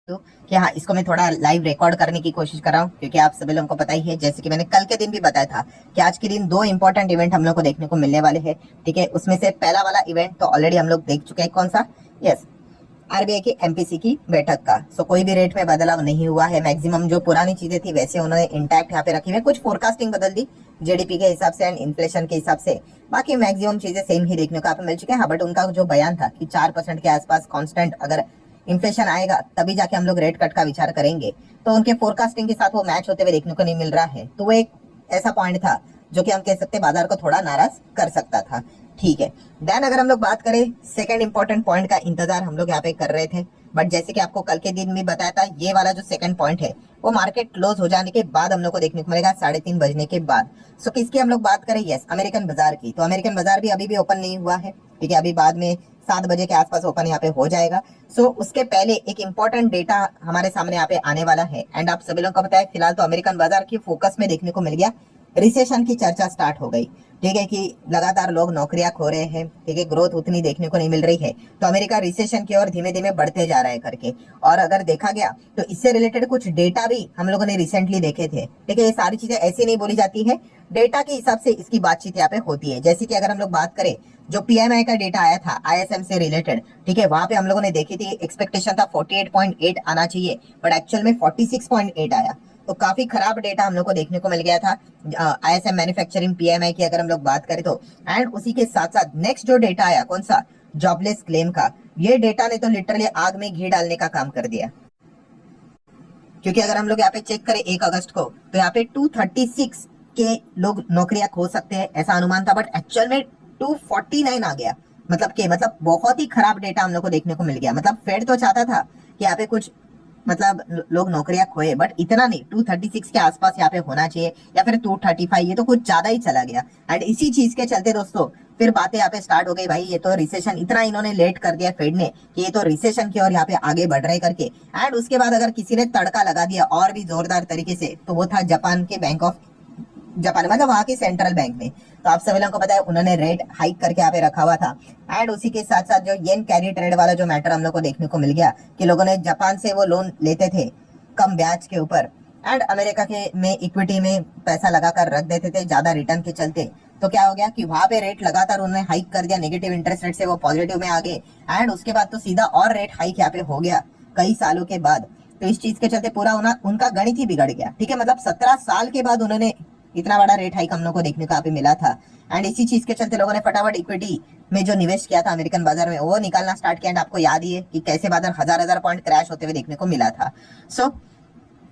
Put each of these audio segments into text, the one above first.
कि हाँ, इसको मैं थोड़ा लाइव रिकॉर्ड करने की कोशिश कर रहा हूँ, क्योंकि आप सभी लोगों को पता ही है, जैसे कि मैंने कल के दिन भी बताया था कि आज के दिन दो इंपॉर्टेंट इवेंट हम लोग को देखने को मिलने वाले हैं। ठीक है, उसमें से पहला वाला इवेंट तो ऑलरेडी हम लोग देख चुके हैं। कौन सा? यस, आरबीआई की एमपीसी की बैठक का। सो कोई भी रेट में बदलाव नहीं हुआ है। मैक्सिमम जो पुरानी चीजें थी वैसे उन्होंने इंटैक्ट यहाँ पे रखी हुई है। कुछ फोरकास्टिंग बदल दी जेडीपी के हिसाब से एंड इन्फ्लेशन के हिसाब से, बाकी मैक्सिमम चीजें सेम ही देखने को यहाँ पे मिल चुके हैं। हाँ, बट उनका जो बयान था कि 4% के आसपास कांस्टेंट अगर इन्फ्लेशन आएगा तभी जाके हम लोग रेट कट का विचार करेंगे, तो उनके फोरकास्टिंग के साथ वो मैच होते हुए देखने को नहीं मिल रहा है। तो वो एक ऐसा पॉइंट था जो कि हम कह सकते बाजार को थोड़ा नाराज कर सकता था। ठीक है, देन अगर हम लोग बात करें सेकंड इंपॉर्टेंट पॉइंट का इंतजार हम लोग यहाँ पे कर रहे थे, बट जैसे कि आपको कल के दिन भी बताया था, ये वाला जो सेकंड पॉइंट है वो मार्केट क्लोज हो जाने के बाद हम लोग को देखने को मिलेगा, 3:30 बजने के बाद। सो किसकी हम लोग बात करें? यस, अमेरिकन बाजार की। तो अमेरिकन बाजार भी अभी भी ओपन नहीं हुआ है। ठीक है, अभी बाद में 7 बजे के आसपास ओपन यहाँ पे हो जाएगा। सो उसके पहले एक इंपॉर्टेंट डेटा हमारे सामने यहाँ पे आने वाला है। एंड आप सभी लोगों को पता है, फिलहाल तो अमेरिकन बाजार की फोकस में देखने को मिल गया, रिसेशन की चर्चा स्टार्ट हो गई। ठीक है, कि लगातार लोग नौकरियां खो रहे हैं। ठीक है, ग्रोथ उतनी देखने को नहीं मिल रही है, तो अमेरिका रिसेशन की ओर धीमे धीमे बढ़ते जा रहा है करके। और अगर देखा गया तो इससे रिलेटेड कुछ डेटा भी हम लोगों ने रिसेंटली देखे थे। ठीक है, ये सारी चीजें ऐसी नहीं बोली जाती है, डेटा के हिसाब से इसकी बातचीत यहाँ पे होती है। जैसे कि अगर हम लोग बात करें, जो पीएमआई का डेटा आया था आईएसएम से रिलेटेड, ठीक है, वहां पे हम लोगों ने देखी थी, एक्सपेक्टेशन था 48.8 आना चाहिए, बट एक्चुअल में 46.8 आया। तो काफी खराब डेटा हम लोग को देखने को मिल गया था आईएसएम मैन्युफैक्चरिंग पीएमआई की अगर हम लोग बात करें तो। एंड उसी के साथ साथ नेक्स्ट जो डेटा आया, कौन सा? जॉबलेस क्लेम का। ये डेटा ने तो लिटरली आग में घी डालने का काम कर दिया, क्योंकि अगर हम लोग यहाँ पे चेक करें 1 अगस्त को, तो यहाँ पे 236 के लोग नौकरियां खो सकते हैं ऐसा अनुमान था, बट एक्चुअल में 249 आ गया। मतलब बहुत ही खराब डेटा हम लोग को देखने को मिल गया। मतलब फेड तो चाहता था कि यहाँ पे कुछ लोग नौकरियां खोए, बट इतना नहीं, 236 के आसपास यहाँ पे होना चाहिए, या फिर 235, ये तो कुछ ज्यादा ही चला गया। एंड इसी चीज के चलते दोस्तों फिर बातें यहाँ पे स्टार्ट हो गई, भाई ये तो रिसेशन इतना इन्होंने लेट कर दिया फेड ने कि ये तो रिसेशन की ओर यहाँ पे आगे बढ़ रहे करके। एंड उसके बाद अगर किसी ने तड़का लगा दिया और भी जोरदार तरीके से, तो वो था जापान के बैंक ऑफ जापान, मतलब वहां के सेंट्रल बैंक में। तो आप सभी लोगों को पता है, उन्होंने रेट हाइक करके यहाँ पे रखा हुआ था। एंड उसी के साथ साथ जो येन कैरी ट्रेड वाला जो मैटर हम लोग को देखने को मिल गया, कि लोगों ने जापान से वो लोन लेते थे कम ब्याज के ऊपर, एंड अमेरिका के में इक्विटी में पैसा लगाकर रख देते थे ज्यादा रिटर्न के चलते। तो क्या हो गया कि वहां पे रेट लगातार उन्होंने हाइक कर दिया, नेगेटिव इंटरेस्ट रेट से वो पॉजिटिव में आ गए। एंड उसके बाद तो सीधा और रेट हाइक यहाँ पे हो गया कई सालों के बाद। तो इस चीज के चलते पूरा उनका गणित ही बिगड़ गया। ठीक है, मतलब 17 साल के बाद उन्होंने इतना बड़ा रेट हाइक हम लोग को देखने को यहाँ पे मिला था। एंड इसी चीज के चलते लोगों ने फटाफट इक्विटी में जो निवेश किया था अमेरिकन बाजार में, वो निकालना स्टार्ट किया। एंड आपको याद ही है कि कैसे बाजार हजार हजार पॉइंट क्रैश होते हुए देखने को मिला था। सो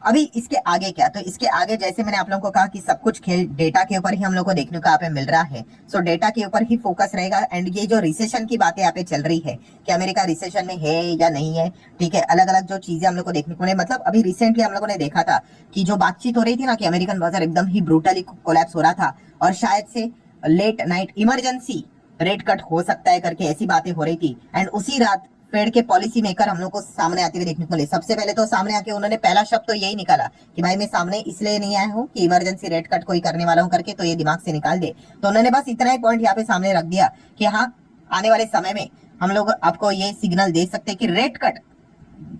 अभी इसके आगे क्या? तो इसके आगे जैसे मैंने आप लोगों को कहा कि सब कुछ खेल डेटा के ऊपर ही हम लोग को देखने को यहाँ पे मिल रहा है। सो डेटा के ऊपर ही फोकस रहेगा। एंड ये जो रिसेशन की बातें यहाँ पे चल रही है कि अमेरिका रिसेशन में है या नहीं है, ठीक है, अलग अलग जो चीजें हम लोग को देखने को मिले, मतलब अभी रिसेंटली हम लोगों ने देखा था कि जो बातचीत हो रही थी ना, कि अमेरिकन बाजार एकदम ही ब्रूटली कोलैप्स हो रहा था, और शायद से late night emergency rate cut हो सकता है करके ऐसी बातें हो रही थी। एंड उसी रात फेड के पॉलिसी मेकर हम लोग को सामने आते हुए देखने को मिले। सबसे पहले तो सामने आके उन्होंने पहला शब्द तो यही निकाला कि भाई मैं सामने इसलिए नहीं आया हूँ कि इमरजेंसी रेट कट कोई करने वाला हूँ करके, तो ये दिमाग से निकाल दे। तो उन्होंने बस इतना ही पॉइंट यहाँ पे सामने रख दिया कि हाँ, आने वाले समय में हम लोग आपको ये सिग्नल दे सकते हैं कि रेट कट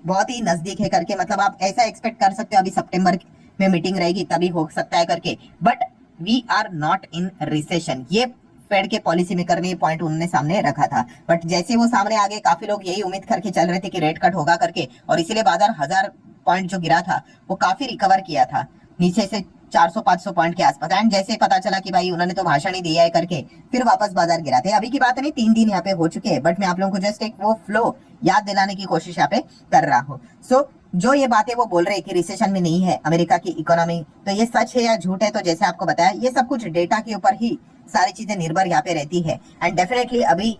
बहुत ही नजदीक है करके। मतलब आप ऐसा एक्सपेक्ट कर सकते हो अभी सितंबर में मीटिंग रहेगी तभी हो सकता है करके, but we are not in recession. ये फेड के पॉलिसी मेकर ने पॉइंट उन्होंने सामने रखा था। बट जैसे वो सामने आ गए, काफी लोग यही उम्मीद करके चल रहे थे कि रेट कट होगा करके, और इसीलिए बाजार 1000 पॉइंट जो गिरा था वो काफी रिकवर किया था नीचे से 400-500 पॉइंट के आसपास। एंड जैसे पता चला कि भाई उन्होंने तो भाषण ही दिया है करके, फिर वापस बाजार गिरा थे। अभी की बात नहीं, 3 दिन यहाँ पे हो चुके हैं, बट मैं आप लोगों को जस्ट एक वो फ्लो याद दिलाने की कोशिश यहाँ पे कर रहा हूँ। सो जो ये बातें वो बोल रहे हैं कि रिसेशन में नहीं है अमेरिका की इकोनॉमी, तो ये सच है या झूठ है? तो जैसे आपको बताया, ये सब कुछ डेटा के ऊपर ही सारी चीजें निर्भर यहाँ पे रहती है। एंड डेफिनेटली अभी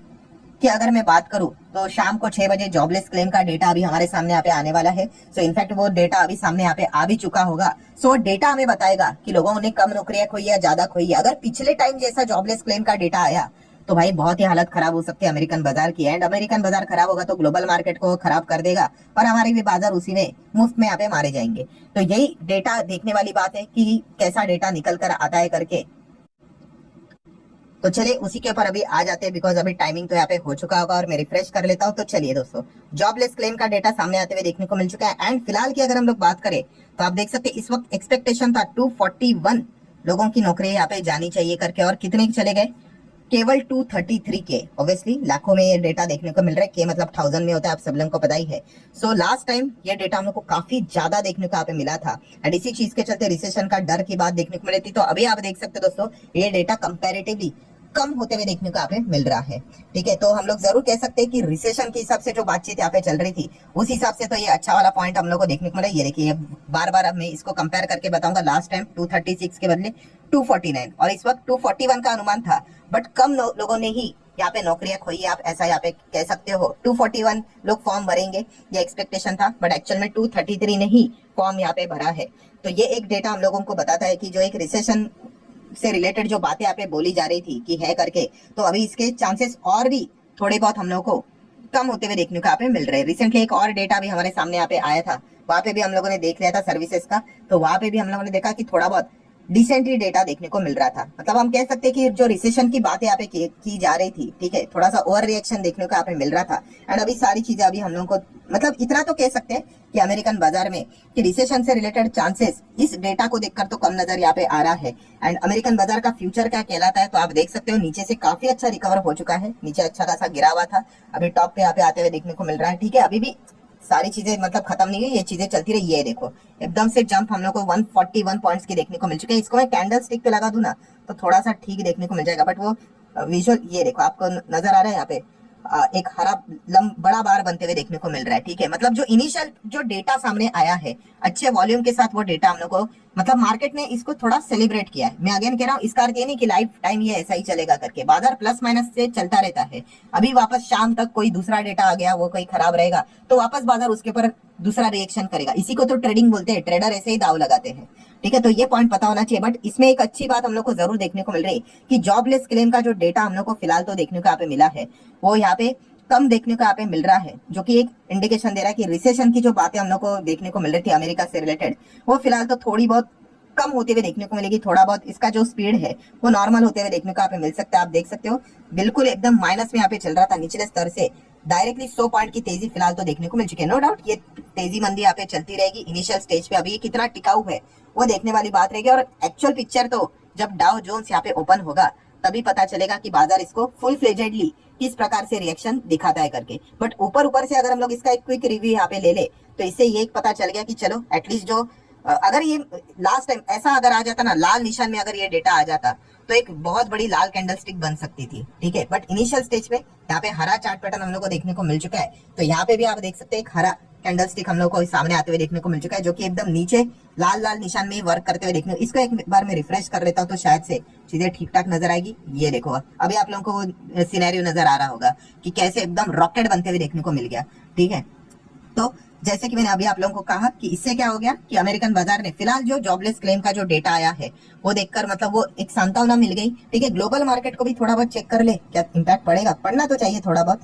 की अगर मैं बात करूं तो शाम को 6 बजे जॉबलेस क्लेम का डेटा अभी हमारे सामने यहाँ पे आने वाला है। सो इनफैक्ट वो डेटा अभी सामने यहाँ पे आ भी चुका होगा। सो डेटा हमें बताएगा कि लोगों ने कम नौकरियां खोई या ज्यादा खोई है। अगर पिछले टाइम जैसा जॉबलेस क्लेम का डेटा आया तो भाई बहुत ही हालत खराब हो सकती है अमेरिकन बाजार की। एंड अमेरिकन बाजार खराब होगा तो ग्लोबल मार्केट को खराब कर देगा, और हमारे भी बाजार उसी में मुफ्त में यहाँ पे मारे जाएंगे। तो यही डेटा देखने वाली बात है कि कैसा डेटा निकल कर आता है करके। तो चलिए उसी के ऊपर अभी आ जाते हैं, बिकॉज अभी टाइमिंग तो यहाँ पे हो चुका होगा और मैं रिफ्रेश कर लेता हूँ। तो चलिए दोस्तों, जॉबलेस क्लेम का डेटा सामने आते हुए देखने को मिल चुका है। एंड फिलहाल की अगर हम लोग बात करें तो आप देख सकते हैं इस वक्त एक्सपेक्टेशन था 241 लोगों की नौकरी यहाँ पे जानी चाहिए करके, और कितने चले गए, केवल 233 के। ऑब्वियसली लाखों में ये डेटा देखने को मिल रहा है, के मतलब 1000 में होता है, आप सब लोगों को पता ही है। सो लास्ट टाइम ये डेटा हम लोग को काफी ज्यादा देखने को यहाँ पे मिला था, एंड इसी चीज के चलते रिसेशन का डर की बात देखने को मिली थी। तो अभी आप देख सकते हो दोस्तों, ये डेटा कंपैरेटिवली कम होते हुए देखने को यहाँ पे मिल रहा है। ठीक है, तो हम लोग जरूर कह सकते हैं कि रिसेशन के हिसाब से जो बातचीत यहाँ पे चल रही थी, उस हिसाब से तो ये अच्छा वाला पॉइंट हम लोग को देखने को मिला। ये देखिए, बार बार मैं इसको कंपेयर करके बताऊंगा। लास्ट टाइम 236 के बदले 249 और इस वक्त 241 का अनुमान था, बट कम लोगों ने ही यहाँ पे नौकरियां खोई, आप ऐसा यहाँ पे कह सकते हो। 241 लोग फॉर्म भरेंगे ये एक्सपेक्टेशन था, बट एक्चुअल में 233 ने ही फॉर्म यहाँ पे भरा है। तो ये एक डेटा हम लोगों को बताता है कि जो एक रिसेशन से रिलेटेड जो बातें यहाँ पे बोली जा रही थी कि है करके, तो अभी इसके चांसेस और भी थोड़े बहुत हम लोग को कम होते हुए देखने को यहाँ पे मिल रहे हैं। रिसेंटली एक और डेटा भी हमारे सामने यहाँ पे आया था, वहां पे भी हम लोगों ने देख लिया था सर्विसेज का, तो वहां पे भी हम लोगों ने देखा कि थोड़ा बहुत डिसेंटली डेटा देखने को मिल रहा था। मतलब हम कह सकते हैं कि जो रिसेशन की बातें यहाँ पे की जा रही थी, ठीक है, थोड़ा सा ओवर रिएक्शन देखने को यहाँ पे मिल रहा था। एंड अभी सारी चीजें अभी हम लोगों को, मतलब इतना तो कह सकते हैं कि अमेरिकन बाजार में कि रिसेशन से रिलेटेड चांसेस इस डेटा को देखकर तो कम नजर यहाँ पे आ रहा है। एंड अमेरिकन बाजार का फ्यूचर क्या कहलाता है, तो आप देख सकते हो नीचे से काफी अच्छा रिकवर हो चुका है, नीचे अच्छा खासा गिरा हुआ था, अभी टॉप पे यहाँ पे आते हुए देखने को मिल रहा है। ठीक है, अभी भी सारी चीजें मतलब खत्म नहीं हुई, ये चीजें चलती रही। ये देखो एकदम से जंप हम लोग को 141 पॉइंट्स की देखने को मिल चुके हैं। इसको मैं कैंडल स्टिक पे लगा दूं ना तो थोड़ा सा ठीक देखने को मिल जाएगा, बट वो विजुअल ये देखो आपको नजर आ रहा है यहाँ पे एक हरा बड़ा बार बनते हुए देखने को मिल रहा है। ठीक है, मतलब जो इनिशियल जो डेटा सामने आया है अच्छे वॉल्यूम के साथ, वो डेटा हम लोग को मतलब मार्केट ने इसको थोड़ा सेलिब्रेट किया है। मैं अगेन कह रहा हूँ, इसका अर्थ ये नहीं कि लाइफ टाइम ये ऐसा ही चलेगा करके, बाजार प्लस माइनस से चलता रहता है। अभी वापस शाम तक कोई दूसरा डेटा आ गया, वो कोई खराब रहेगा तो वापस बाजार उसके ऊपर दूसरा रिएक्शन करेगा। इसी को तो ट्रेडिंग बोलते हैं, ट्रेडर ऐसे ही दाव लगाते हैं। ठीक है, तो ये पॉइंट पता होना चाहिए। बट इसमें एक अच्छी बात हम लोग को जरूर देखने को मिल रही है कि जॉबलेस क्लेम का जो डेटा हम लोग को फिलहाल तो देखने को यहाँ पे मिला है, वो यहाँ पे कम देखने को यहाँ पे मिल रहा है, जो कि एक इंडिकेशन दे रहा है कि रिसेशन की जो बातें हम लोग को देखने को मिल रही थी अमेरिका से रिलेटेड, वो फिलहाल तो थोड़ी बहुत कम होते हुए देखने को मिलेगी। थोड़ा बहुत इसका जो स्पीड है वो नॉर्मल होते हुए देखने को यहाँ पे मिल सकता है। आप देख सकते हो बिल्कुल एकदम माइनस में यहाँ पे चल रहा था, निचले स्तर से डायरेक्टली 100 पॉइंट की तेजी फिलहाल तो देखने को मिल चुकी है। नो डाउट ये तेजी मंदी यहाँ पे चलती रहेगी इनिशियल स्टेज पे, अभी ये कितना टिकाऊ है वो देखने वाली बात रहेगी। और एक्चुअल पिक्चर तो जब डाउ जोन्स यहाँ पे ओपन होगा तभी पता चलेगा कि बाजार इसको फुल फ्लेजेडली किस प्रकार से रिएक्शन दिखाता है करके। बट ऊपर ऊपर से अगर हम लोग इसका एक क्विक रिव्यू यहाँ पे ले ले तो इससे ये पता चल गया कि चलो एटलीस्ट जो अगर ये लास्ट टाइम ऐसा अगर आ जाता ना, लाल निशान में अगर ये डेटा आ जाता तो एक बहुत बड़ी लाल कैंडल स्टिक बन सकती थी। ठीक है, बट इनिशियल स्टेज पे यहाँ पे हरा चार्ट पैटर्न हम लोग को देखने को मिल चुका है। तो यहाँ पे भी आप देख सकते हैं एक हरा कैंडल स्टिक हम लोग को सामने आते हुए देखने को मिल चुका है, जो कि एकदम नीचे लाल लाल निशान में वर्क करते हुए देखने को। इसको एक बार मैं रिफ्रेश कर लेता हूँ तो शायद से चीजें ठीक ठाक नजर आएगी। ये देखो अभी आप लोगों को वो सिनेरियो नजर आ रहा होगा कि कैसे एकदम रॉकेट बनते हुए देखने को मिल गया। ठीक है, तो जैसे कि मैंने अभी आप लोगों को कहा कि इससे क्या हो गया कि अमेरिकन बाजार ने फिलहाल जो जॉबलेस क्लेम का जो डेटा आया है वो देखकर मतलब वो एक सांत्वना मिल गई। ठीक है, ग्लोबल मार्केट को भी थोड़ा बहुत चेक कर ले, क्या इंपैक्ट पड़ेगा, पड़ना तो चाहिए थोड़ा बहुत,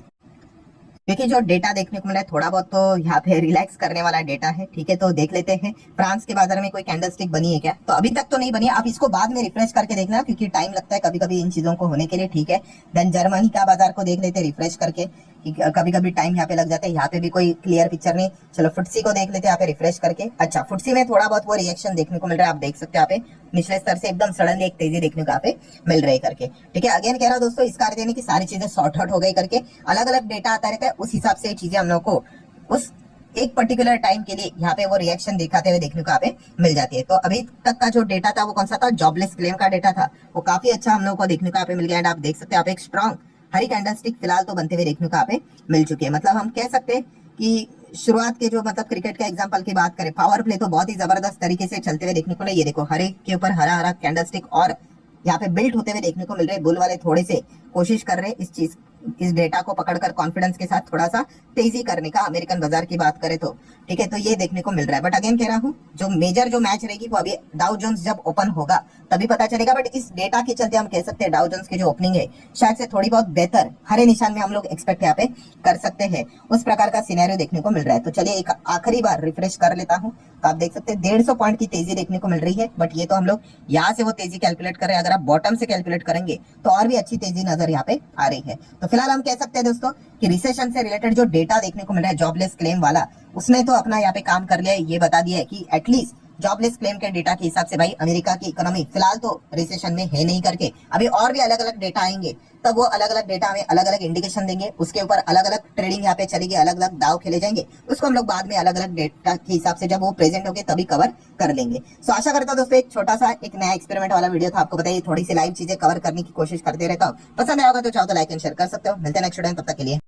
क्योंकि जो डेटा देखने को मिला है थोड़ा बहुत तो यहाँ पे रिलैक्स करने वाला डेटा है। ठीक है, तो देख लेते हैं फ्रांस के बाजार में कोई कैंडल स्टिक बनी है क्या, तो अभी तक तो नहीं बनी है। आप इसको बाद में रिफ्रेश करके देखना क्योंकि टाइम लगता है कभी कभी इन चीजों को होने के लिए। ठीक है, देन जर्मनी का बाजार को देख लेते हैं रिफ्रेश करके, कभी कभी टाइम यहाँ पे लग जाता है। यहाँ पे भी कोई क्लियर पिक्चर नहीं। चलो फुटसी को देख लेते हैं यहाँ पे रिफ्रेश करके। अच्छा, फुटसी में थोड़ा बहुत वो रिएक्शन देखने को मिल रहा है, आप देख सकते हैं यहाँ पे निचले स्तर से एकदम सडनली एक तेजी देखने को यहाँ पे मिल रही है करके। ठीक है, अगेन कह रहा हूँ दोस्तों, इसका अर्थ नहीं कि सारी चीजें सॉर्ट आउट हो गई करके, अलग अलग डेटा आता रहता है, उस हिसाब से चीजें हम लोग को उस एक पर्टिकुलर टाइम के लिए यहाँ पे वो रिएक्शन दिखाते हुए देखने को यहाँ पे मिल जाती है। तो अभी तक का जो डेटा था वो कौन सा था, जॉबलेस क्लेम का डेटा था, वो काफी अच्छा हम लोग को देखने को यहाँ पे मिल गया। एंड आप देख सकते हैं आप एक स्ट्रॉन्ग हरी कैंडल स्टिक फिलहाल तो बनते हुए देखने को यहाँ पे मिल चुकी है। मतलब हम कह सकते हैं कि शुरुआत के जो मतलब क्रिकेट का एग्जांपल की बात करें, पावर प्ले तो बहुत ही जबरदस्त तरीके से चलते हुए देखने को मिला। ये देखो हरे के ऊपर हरा हरा कैंडल स्टिक और यहाँ पे बिल्ट होते हुए देखने को मिल रहे। बुल वाले थोड़े से कोशिश कर रहे हैं इस चीज इस डेटा को पकड़कर कॉन्फिडेंस के साथ थोड़ा सा तेजी करने का, अमेरिकन बाजार की बात करें तो, ठीक है। तो ये देखने को मिल रहा है, बट अगेन कह रहा हूँ जो मेजर जो मैच रहेगी वो अभी डाउ जोन्स जब ओपन होगा तभी पता चलेगा। बट इस डेटा के चलते हम कह सकते हैं डाउ जोन्स की जो ओपनिंग है शायद से थोड़ी बहुत बेहतर हरे निशान में हम लोग एक्सपेक्ट यहाँ पे कर सकते हैं, उस प्रकार का सिनेरियो देखने को मिल रहा है। तो चलिए एक आखिरी बार रिफ्रेश कर लेता हूँ, तो आप देख सकते हैं 150 पॉइंट की तेजी देखने को मिल रही है। बट ये तो हम लोग यहाँ से वो तेजी कैलकुलेट कर रहे हैं, अगर आप बॉटम से कैलकुलेट करेंगे तो और भी अच्छी तेजी नजर यहाँ पे आ रही है। तो फिलहाल हम कह सकते हैं दोस्तों कि रिसेशन से रिलेटेड जो डेटा देखने को मिल रहा है जॉबलेस क्लेम वाला, उसने तो अपना यहाँ पे काम कर लिया है। ये बता दिया है कि एटलीस्ट जॉबलेस क्लेम के डेटा के हिसाब से भाई अमेरिका की इकोनॉमी फिलहाल तो रिसेशन में है नहीं करके, अभी और भी अलग अलग डेटा आएंगे तब वो अलग अलग डेटा हमें अलग अलग इंडिकेशन देंगे, उसके ऊपर अलग अलग ट्रेडिंग यहाँ पे चलेगी, अलग अलग दाव खेले जाएंगे, उसको हम लोग बाद में अलग अलग डेटा के हिसाब से जब वो प्रेजेंट होंगे तभी कवर कर लेंगे। सो आशा करता हूं दोस्तों एक छोटा सा एक नया एक्सपेरिमेंट वाला वीडियो था, आपको बताइए थोड़ी सी लाइव चीजें कवर करने की कोशिश करते रहता हूँ। पसंद आया होगा तो चाहो तो लाइक एंड शेयर कर सकते हो। मिलते हैं नेक्स्ट वीडियो में, तब तक के लिए।